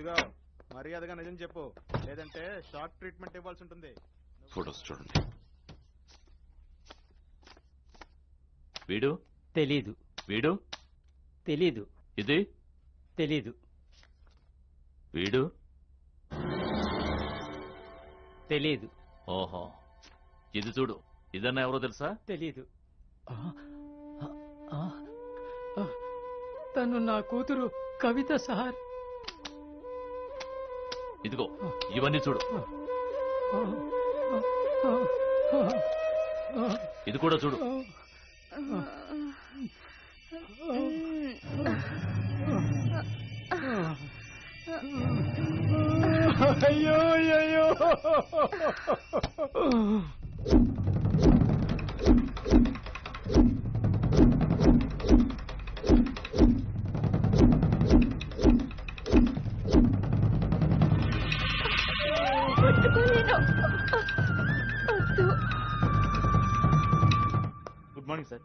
ఇదిగో మర్యాదగా నిజం చెప్పు, లేదంటే షార్ట్ ట్రీట్మెంట్ ఇవ్వాల్సి ఉంటుంది. ఫోటోస్ చూడండి. వీడు తెలీదు. వీడు తెలీదు. ఇది తెలీదు. వీడు తెలీదు. ఓహో, ఇది చూడు. ఇదన్నా ఎవరో తెలుసా? తెలీదు. తను నా కూతురు కవిత సార్. ఇదిగో ఇవన్నీ చూడు. ఇది కూడా చూడు. అయ్యో అయ్యో. Good morning sir.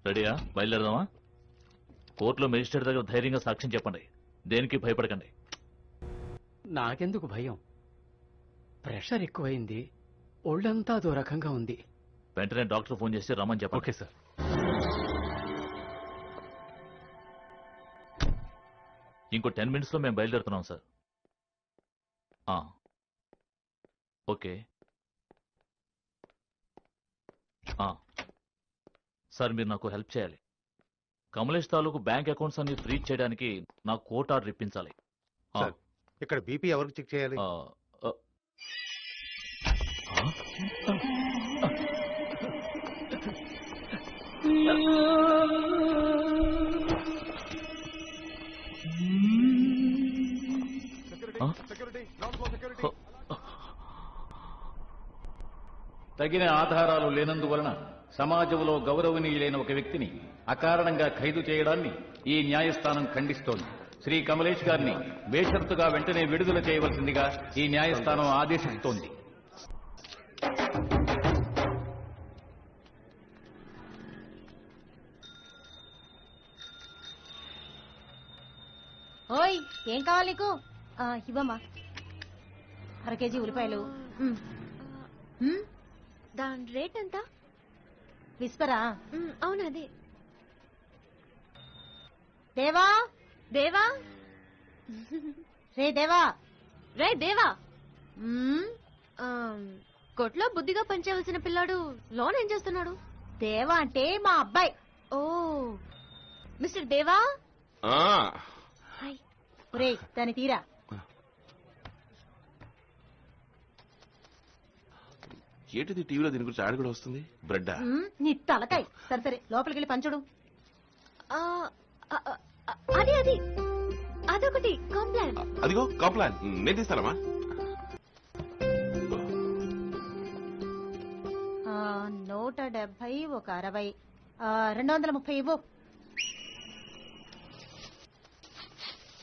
రెడీయా? బయలుదేరదామా? కోర్టులో మేజిస్ట్రేట్ దగ్గర ధైర్యంగా సాక్ష్యం చెప్పండి. దేనికి భయపడకండి. నాకెందుకు భయం? ప్రెషర్ ఎక్కువైంది, ఒళ్ళంతా అదో రకంగా ఉంది. వెంటనే డాక్టర్ ఫోన్ చేసి రమ్మని చెప్పండి. Okay sir. ఇంకో 10 minutes లో మేము బయలుదేరుతున్నాం సార్. ఓకే సార్, మీరు నాకు హెల్ప్ చేయాలి. కమలేష్ తాలూకు బ్యాంక్ అకౌంట్స్ అన్ని ఫ్రీజ్ చేయడానికి నాకు కోర్టు ఆర్డర్ ఇప్పించాలి. ఇక్కడ బీపీ ఎవరికి చెక్ చేయాలి? తగిన ఆధారాలు లేనందువలన సమాజంలో గౌరవనీయులైన ఒక వ్యక్తిని అకారణంగా ఖైదు చేయడాన్ని ఈ న్యాయస్థానం ఖండిస్తోంది. శ్రీ కమలేష్ గారిని బేషరతుగా వెంటనే విడుదల చేయవలసిందిగా ఈ న్యాయస్థానం ఆదేశిస్తోంది. ఓయ్, ఏం కావాలి నీకు? ఇవ్వమ్మా. 1/2 kg ఉల్లిపాయలు. దాని రేట్ ఎంత? విస్పరా? అవును, అదే. దేవా, దేవా, రే దేవా, రే దేవా. కొట్లో బుద్ధిగా పనిచేయవలసిన పిల్లాడు లోన్ ఏం చేస్తున్నాడు? దేవా అంటే మా అబ్బాయి. ఓ, మిస్టర్ దేవా. ఒరేయ్, దాన్ని తీరా. ఏంటిది టీవీలో దీని గురించి యాడ్ కూడా వస్తుంది? బ్రెడ్? నీ తలకాయ. సరే సరే, లోపలికి వెళ్ళి పంచుడు. అది అది అదొకటి కాంప్లాన్. అదిగో కాంప్లాన్. నేను తీస్తానమ్మా. 170, ఒక 60, 230 ఇవ్వు.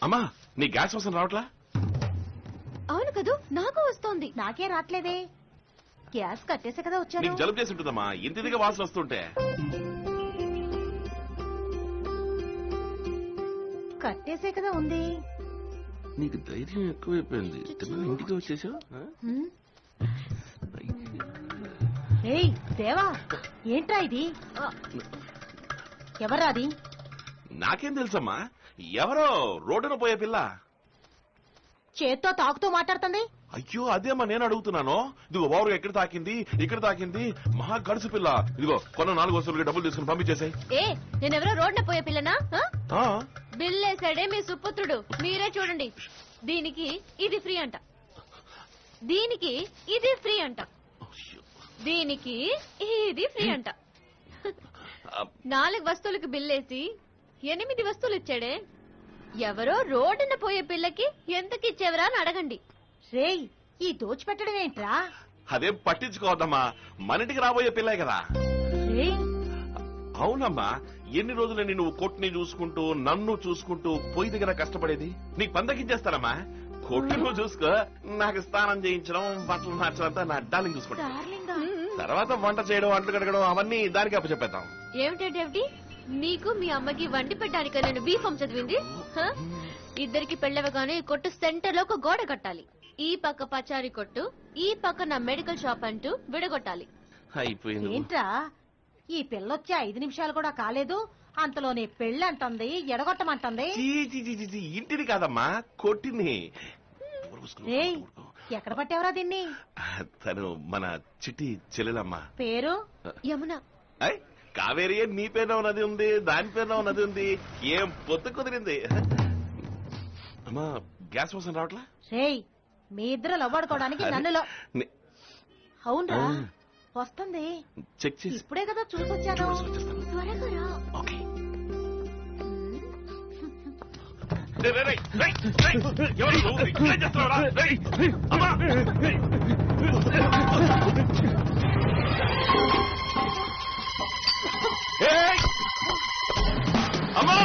అమ్మా, నీ గ్యాస్ వాసన రావట్లా? అవును కదూ, నాకు వస్తోంది. నాకే రావట్లేదే. గ్యాస్ కట్టేసే కదా వచ్చాను. నీకు జలుబు చేసి ఉంటుందమ్మా, ఇంత ఇదిగా వాసన వస్తుంటే. కట్టేసే కదా ఉంది. నీకు ధైర్యం ఎక్కువైపోయింది. ఇంటికి వచ్చేసావు. ఏయ్ దేవా, ఏంట్రా ఇది? ఎవరా అది? నాకేం తెలుసమ్మా, ఎవరో రోడ్డున పోయే పిల్ల. చేత్తో తాకుతూ మాట్లాడుతుంది. అయ్యో అదేమ్మా నేను అడుగుతున్నాను. ఇదిగో ఓవరు ఎక్కడ తాకింది, ఇక్కడ తాకింది. మహా గడుసు పిల్ల. ఇదిగో కొన్న 4 వస్తువులకి డబ్బులు తీసుకుని పంపించేసాయి. ఏ, నేనెవరో రోడ్న పోయే పిల్లనా? బిల్లేసాడే మీ సుపుత్రుడు, మీరే చూడండి. దీనికి ఇది ఫ్రీ అంట, దీనికి ఇది ఫ్రీ అంట, దీనికి ఇది ఫ్రీ అంట. 4 వస్తువులకు బిల్లేసి 8 వస్తువులు ఇచ్చాడే. ఎవరో రోడ్డున పోయే పిల్లకి ఎంతకిచ్చేవరా అని అడగండి. రేయ్, ఈ దోచిపెట్టడం ఏంట్రా? అదేం పట్టించుకోవద్దమ్మా, మనింటికి రాబోయే పిల్లే కదా. అవునమ్మా, ఎన్ని రోజులని నువ్వు కొట్టుని చూసుకుంటూ నన్ను చూసుకుంటూ పొయ్యి దగ్గర కష్టపడేది? నీకు పందకిచ్చేస్తానమ్మా. కొట్టు నువ్వు చూసుకో, నాకు స్నానం చేయించడం, బట్టలు మార్చడంతా నా డార్లింగ్ చూసుకుంటా. తర్వాత వంట చేయడం, అంట్లు కడగడం అవన్నీ దానికి అప్పచెప్పేద్దాం. ఏమిటేమిటి? నీకు మీ అమ్మకి వండి పెట్టడానిక నేను బీఫామ్ చదివింది హ? ఇద్దరికి పెళ్ళవగానే కొట్టు సెంటర్ లో ఒక గోడ కట్టాలి. ఈ పక్క పచారీ కొట్టు, ఈ పక్క నా మెడికల్ షాప్ అంటూ విడగొట్టాలి. అయిపోయింది. ఏంట్రా ఈ పిల్లొచ్చి 5 నిమిషాలు కూడా కాలేదు, అంతలోనే పెళ్ళంటుంది, ఎడగొట్టమంటుంది. చీ, చీ, చీ, చీ, చీ, ఇంటిని కాదమ్మా, కొట్టిని. ఏయ్, ఎక్కడ పట్టావరా దీన్ని? తను మన చిట్టి చెల్లెలమ్మా. పేరు? యమున. అయ్, కావేరి నీ పేరున ఉన్నది ఉంది, దాని పేరున ఉన్నది ఉంది. ఏం పొత్తు కుదిరింది. అమ్మా, గ్యాస్ వాసన రావట్లా? రేయ్, మీ ఇద్దరు లవ్వాడుకోవడానికి నన్నులో. నే- అవునరా, వస్తుంది. చెక్ చేసి ఇప్పుడే కదా చూసొచ్చాను. వచ్చేస్తాను. త్వరగా రా. ఓకే. రేయ్, రేయ్, రేయ్, రేయ్, రేయ్, ఎవరు నువ్వు? ఏం చేస్తున్నావురా? రేయ్, అమ్మా! ఏయ్! అమ్మా!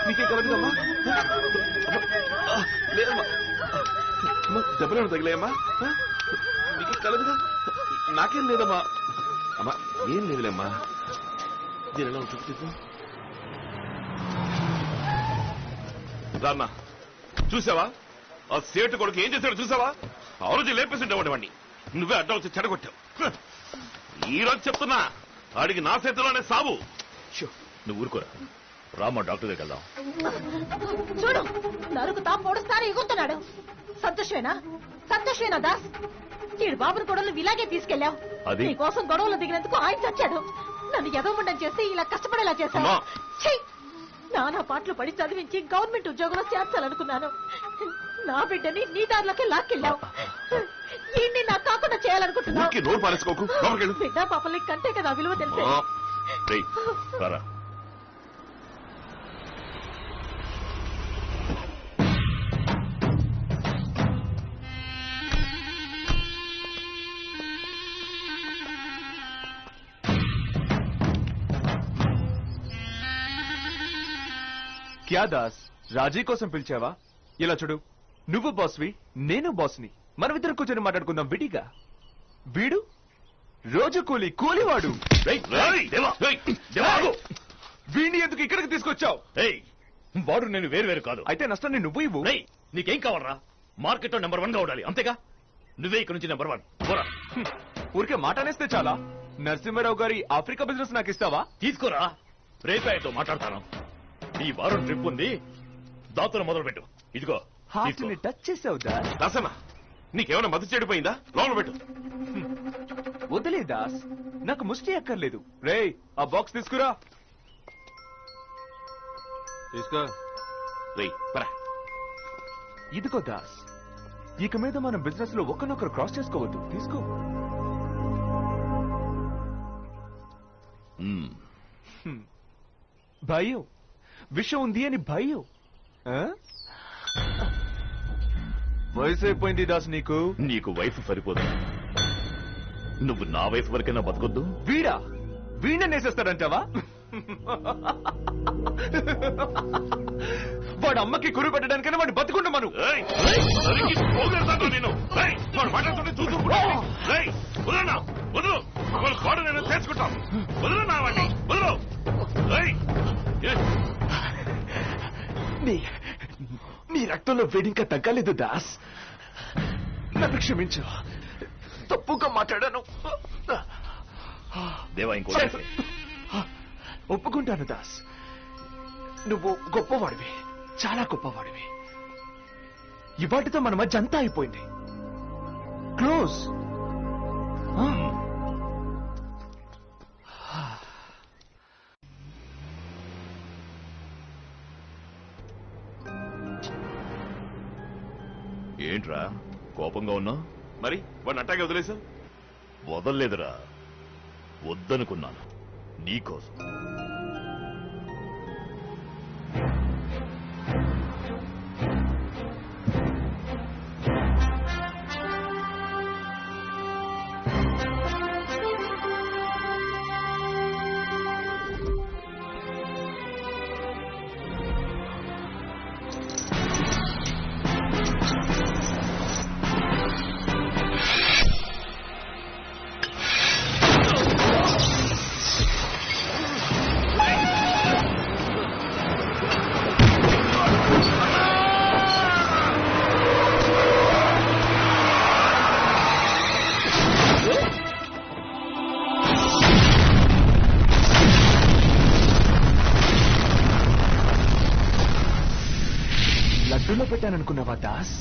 నీకే కలదుదమ్మా? లేదమ్మా, దెబ్బలేమో తగిలేమ్మా? నీకే కలదుగా? నాకేం లేదమ్మా. అమ్మా, ఏం లేదులేమ్మా. దీని ఎలా ఉంటుంది? రామ్మా, చూసావా ఆ సేటు కొడుకు ఏం చేశాడు? చూసావా? ఆ రోజు లేపేసి ఉండేవాడి వాడిని నువ్వే అడ్డం వచ్చి చెడగొట్టావు. ఈ రోజు చెప్తున్నా, ఆడికి నా చేతిలోనే సావు. నువ్వు ఊరుకోరా, రామా డాక్టర్ దగ్గరికి వెళ్దాం. చూడు, నరుకుతా పొడుస్తాను ఎగుతున్నాడు. సంతోషేనా దాస్? ఈడు బాబుని కూడా నువ్వు ఇలాగే తీసుకెళ్లావు. అది- నీ కోసం గొడవలు దిగినందుకు ఆయన చచ్చాడు. నన్ను ఎదవమండం చేసి ఇలా కష్టపడేలా చేశావు. అమ్మా! ఛీ! నానా పాటలు పడి చదివించి గవర్నమెంట్ ఉద్యోగంలో చేర్చాలనుకున్నాను. నా బిడ్డని నీ దారిలోకి లాక్కెళ్ళావు. ఈయన్ని నాకు కాకుండా చేయాలనుకుంటున్నావు. ఊరికే నోరు పారేసుకోకు. లోపలికి వెళ్ళు. బిడ్డ పాపల్ని కంటే కదా విలువ తెలిసే. ఆ, రేయ్, రారా. క్యా దాస్, రాజీ కోసం పిలిచావా? ఇలా చూడు, నువ్వు బాస్వి, నేను బాస్ని. మనమిద్దరం కూర్చొని మాట్లాడుకుందాం విడిగా. వీడు రోజు కూలివాడు. రేయ్, రేయ్, దేవా, రేయ్, దేవా, ఆగు. వీడిని ఎందుకు ఇక్కడికి తీసుకొచ్చావు? రేయ్, వాడు నేను వేరు కాదు. అయితే నష్టాన్ని నువ్వు ఇవ్వు. రేయ్, నీకేం కావాలరా? మార్కెట్ లో నెంబర్ 1 గా ఉండాలి, అంతేగా? నువ్వే ఇక్కడ నుంచి నెంబర్ 1 పోరా. ఊరికే మాట అనేస్తే చాలా. నరసింహారావు గారి ఆఫ్రికా బిజినెస్ నాకు ఇస్తావా? తీసుకోరా, రేపాయతో మాట్లాడతాను. ఈ వారం ట్రిప్ ఉంది, దాంతో మొదలు పెట్టు. ఇదిగో హార్ట్ తీసుకో. ని టచ్ చేసావు దాస్. దాసన్న, నీకేమైనా మతి చెడిపోయిందా? లోపల పెట్టు. వదిలే దాస్, నాకు ముష్టి అక్కర్లేదు. రేయ్, ఆ బాక్స్ తీసుకురా. తీసుకో. రేయ్, పరా. ఇదిగో దాస్, ఇక మీద మనం బిజినెస్ లో ఒకరినొకరు క్రాస్ చేసుకోవద్దు. తీసుకో. భయం, విషయం ఉంది అని భయం. ఆ? వయసు అయిపోయింది దాస్ నీకు. నీకు వైఫ్ సరిపోదు, నువ్వు నా వైఫ్ వరకైనా బతకొద్దు. వీణ్ణి నేసేస్తాడంటావా? వాడు అమ్మకి కురు పెట్టడానికైనా వాడు బతుకుంటా మనం. ఏయ్, ఏయ్, నరికి పోగొడతాను నేను. ఏయ్, వాడు మాట్లాడుతుంటే చూసుకుంటా. ఏయ్, వదలనా, వదలు. వాళ్ళ కోడ నేను చేసుకుంటాం. వదలనా వాడిని, వదలు. ఏయ్, ఏ- నీ రక్తంలో వేడింకా తగ్గలేదు దాస్. నన్ను క్షమించు, తప్పుగా మాట్లాడాను. దేవా, ఇంకో ఒప్పుకుంటాను దాస్, నువ్వు గొప్పవాడివి, చాలా గొప్పవాడివి. ఇవాటితో మన మధ్య అంతా అయిపోయింది. క్లోజ్. ఏంట్రా కోపంగా ఉన్నా? మరి వాడిని అట్టాగే వదిలేసావు? వదల్లేదురా, వద్దనుకున్నాను నీకోసం. లడ్డులో పెట్టాననుకున్నావా దాస్?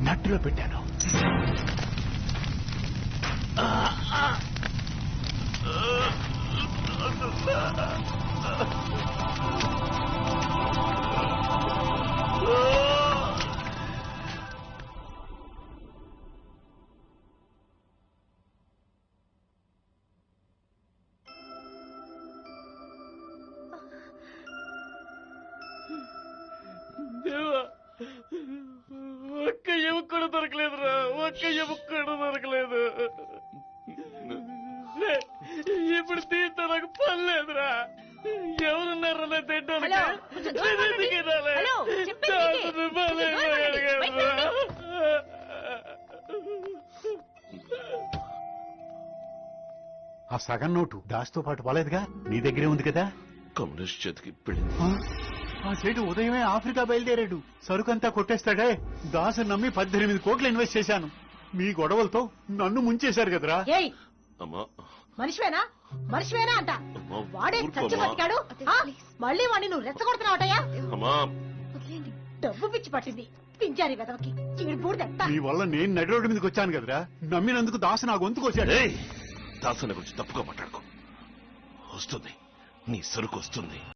నట్టులో పెట్టాను. ఒక్క ఎముక్కడు దొరకలేదురా, ఒక్క ఎముక్కడు దొరకలేదు. ఇప్పుడు తీస్తే నాకు పని లేదురా. ఎవరున్నారా నా తింటానికి? హలో, కొంచెం దూరం ఉండండి. హలో, చెప్పేది వినండి. ఆ సగం నోటు దాస్తో పాటు పోలేదుగా, నీ దగ్గరే ఉంది కదా. కమ్యూనిస్ట్ చేతికి పెళ్ళింది. ఆ సేటు ఉదయమే ఆఫ్రికా బయలుదేరాడు. సరుకంతా కొట్టేస్తాడే. దాసు నమ్మి 18 కోట్లు ఇన్వెస్ట్ చేశాను. మీ గొడవలతో నన్ను ముంచేశారు కదరా. ఏయ్, అమ్మా మనిషివేనా మనిషివేనా అంట. అమ్మా, వాడే ఊరుకోమ్మా. చచ్చి బతికాడు. ఆ? మళ్ళీ వాడిని నువ్వు రెచ్చగొడుతున్నావటయ్యా. అమ్మా డబ్బు పిచ్చి పట్టింది పింజారి వెదవకి. చీడి బూడిదెంత. నీ వల్ల నేను నడి రోడ్డు మీదకి వచ్చాను కదరా. నమ్మినందుకు దాసు నా గొంతుకు వచ్చాడు. దాసన గురించి తప్పుగా మాట్లాడుకో. వస్తుంది, నీ సరుకు వస్తుంది.